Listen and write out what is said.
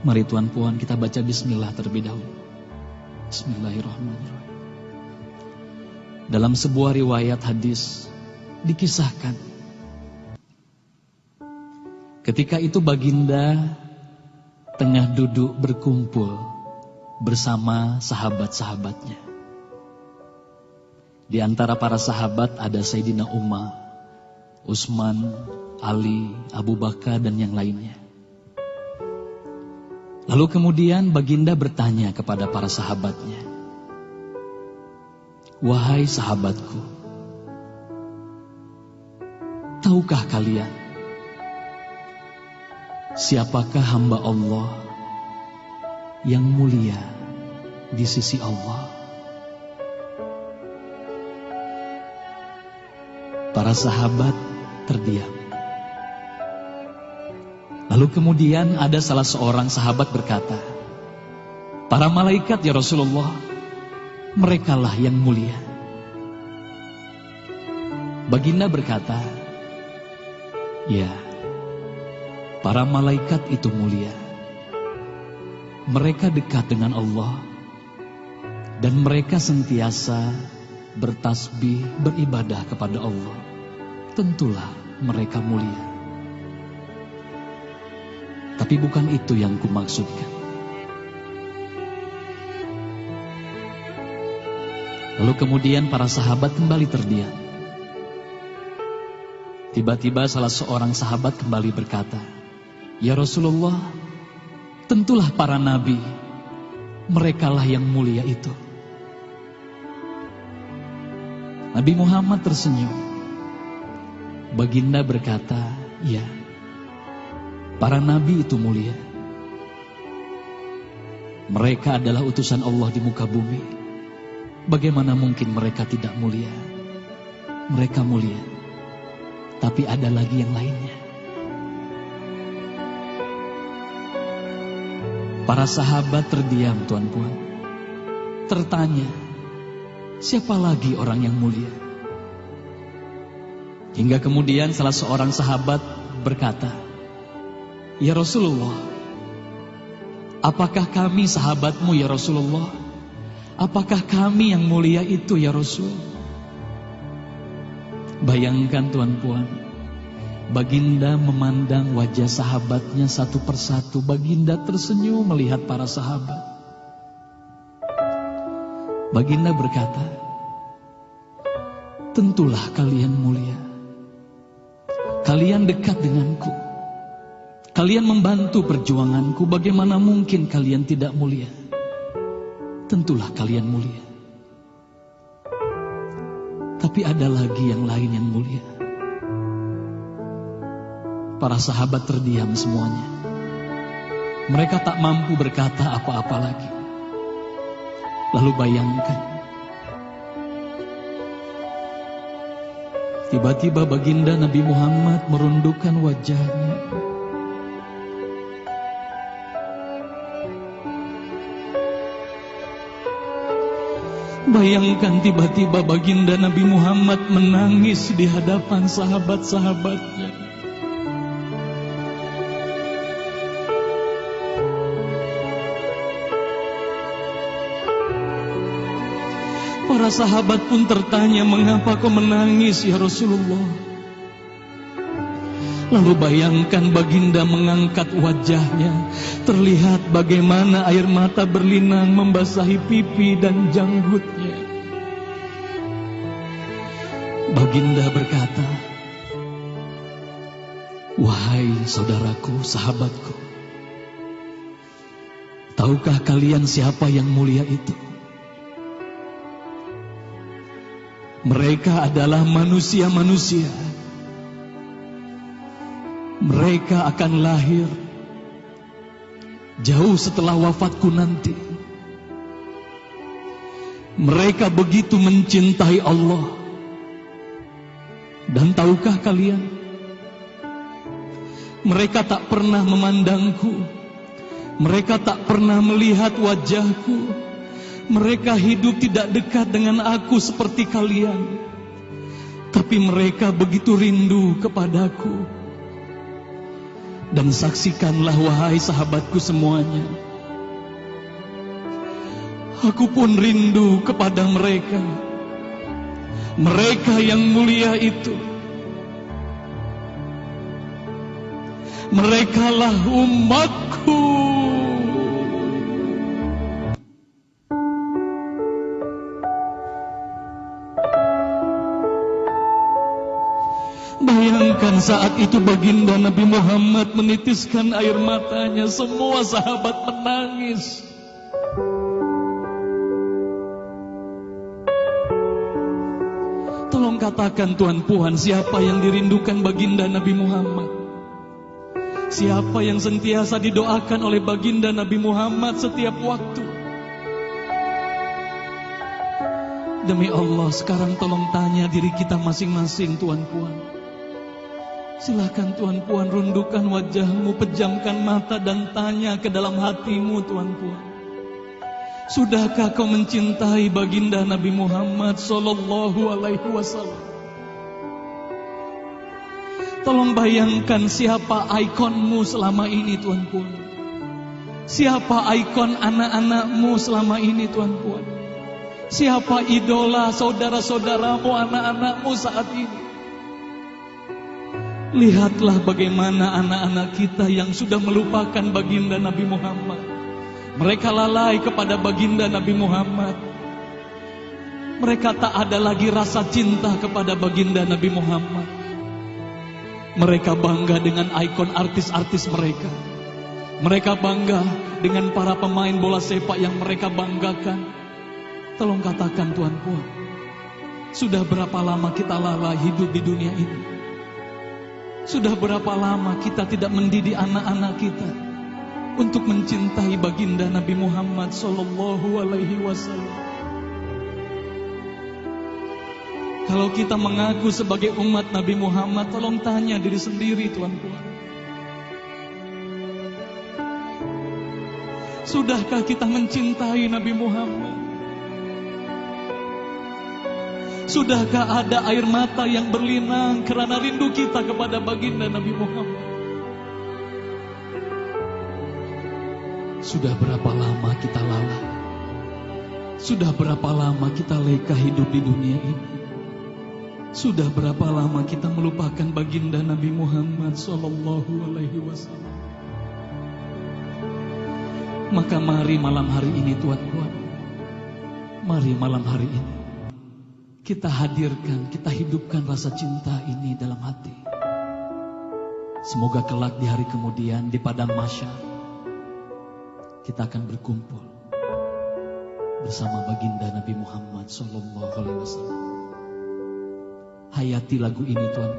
Mari Tuan Puan kita baca bismillah terlebih dahulu. Bismillahirrahmanirrahim. Dalam sebuah riwayat hadis dikisahkan, ketika itu baginda tengah duduk berkumpul bersama sahabat-sahabatnya. Di antara para sahabat ada Sayyidina Umar, Utsman, Ali, Abu Bakar dan yang lainnya. Lalu kemudian baginda bertanya kepada para sahabatnya, "Wahai sahabatku, tahukah kalian siapakah hamba Allah yang mulia di sisi Allah?" Para sahabat terdiam. Lalu kemudian ada salah seorang sahabat berkata, "Para malaikat ya Rasulullah, merekalah yang mulia." Baginda berkata, "Ya, para malaikat itu mulia. Mereka dekat dengan Allah dan mereka sentiasa bertasbih, beribadah kepada Allah. Tentulah mereka mulia. Tapi bukan itu yang kumaksudkan." Lalu kemudian para sahabat kembali terdiam. Tiba-tiba salah seorang sahabat kembali berkata, "Ya Rasulullah, tentulah para nabi, merekalah yang mulia itu." Nabi Muhammad tersenyum. Baginda berkata, "Ya, para nabi itu mulia. Mereka adalah utusan Allah di muka bumi. Bagaimana mungkin mereka tidak mulia? Mereka mulia. Tapi ada lagi yang lainnya." Para sahabat terdiam, Tuan Puan. Tertanya, siapa lagi orang yang mulia? Hingga kemudian salah seorang sahabat berkata, "Ya Rasulullah, apakah kami sahabatmu ya Rasulullah? Apakah kami yang mulia itu ya Rasul?" Bayangkan Tuan Puan, baginda memandang wajah sahabatnya satu persatu. Baginda tersenyum melihat para sahabat. Baginda berkata, "Tentulah kalian mulia. Kalian dekat denganku. Kalian membantu perjuanganku. Bagaimana mungkin kalian tidak mulia? Tentulah kalian mulia. Tapi ada lagi yang lain yang mulia." Para sahabat terdiam semuanya. Mereka tak mampu berkata apa-apa lagi. Lalu bayangkan, tiba-tiba baginda Nabi Muhammad merundukkan wajahnya. Bayangkan tiba-tiba baginda Nabi Muhammad menangis di hadapan sahabat-sahabatnya. Para sahabat pun tertanya, "Mengapa kau menangis ya Rasulullah?" Lalu bayangkan baginda mengangkat wajahnya. Terlihat bagaimana air mata berlinang membasahi pipi dan janggutnya. Baginda berkata, "Wahai saudaraku, sahabatku, tahukah kalian siapa yang mulia itu? Mereka adalah manusia-manusia. Mereka akan lahir jauh setelah wafatku nanti. Mereka begitu mencintai Allah. Dan tahukah kalian, mereka tak pernah memandangku. Mereka tak pernah melihat wajahku. Mereka hidup tidak dekat dengan aku seperti kalian. Tapi mereka begitu rindu kepadaku. Dan saksikanlah wahai sahabatku semuanya, aku pun rindu kepada mereka, mereka yang mulia itu. Merekalah umatku. Bayangkan saat itu baginda Nabi Muhammad menitiskan air matanya, semua sahabat menangis. Tolong katakan Tuan Puan, siapa yang dirindukan baginda Nabi Muhammad? Siapa yang sentiasa didoakan oleh baginda Nabi Muhammad setiap waktu? Demi Allah, sekarang tolong tanya diri kita masing-masing, Tuan Puan. Silakan Tuan Puan rundukkan wajahmu, pejamkan mata dan tanya ke dalam hatimu, Tuan Puan. Sudahkah kau mencintai baginda Nabi Muhammad sallallahu alaihi wasallam? Tolong bayangkan siapa ikonmu selama ini, Tuan Puan. Siapa ikon anak-anakmu selama ini, Tuan Puan. Siapa idola saudara-saudaramu, anak-anakmu saat ini. Lihatlah bagaimana anak-anak kita yang sudah melupakan baginda Nabi Muhammad. Mereka lalai kepada baginda Nabi Muhammad. Mereka tak ada lagi rasa cinta kepada baginda Nabi Muhammad. Mereka bangga dengan ikon artis-artis mereka. Mereka bangga dengan para pemain bola sepak yang mereka banggakan. Tolong katakan Tuan Puan, sudah berapa lama kita lalai hidup di dunia ini? Sudah berapa lama kita tidak mendidik anak-anak kita untuk mencintai baginda Nabi Muhammad sallallahu alaihi wasallam? Kalau kita mengaku sebagai umat Nabi Muhammad, tolong tanya diri sendiri, Tuan Puan. Sudahkah kita mencintai Nabi Muhammad? Sudahkah ada air mata yang berlinang karena rindu kita kepada baginda Nabi Muhammad? Sudah berapa lama kita lalai? Sudah berapa lama kita leka hidup di dunia ini? Sudah berapa lama kita melupakan baginda Nabi Muhammad sallallahu alaihi wasallam? Maka mari malam hari ini, Tuan Puan, mari malam hari ini kita hadirkan, kita hidupkan rasa cinta ini dalam hati. Semoga kelak di hari kemudian di padang mahsyar kita akan berkumpul bersama baginda Nabi Muhammad sallallahu alaihi wasallam. Hayati lagu ini, Tuan.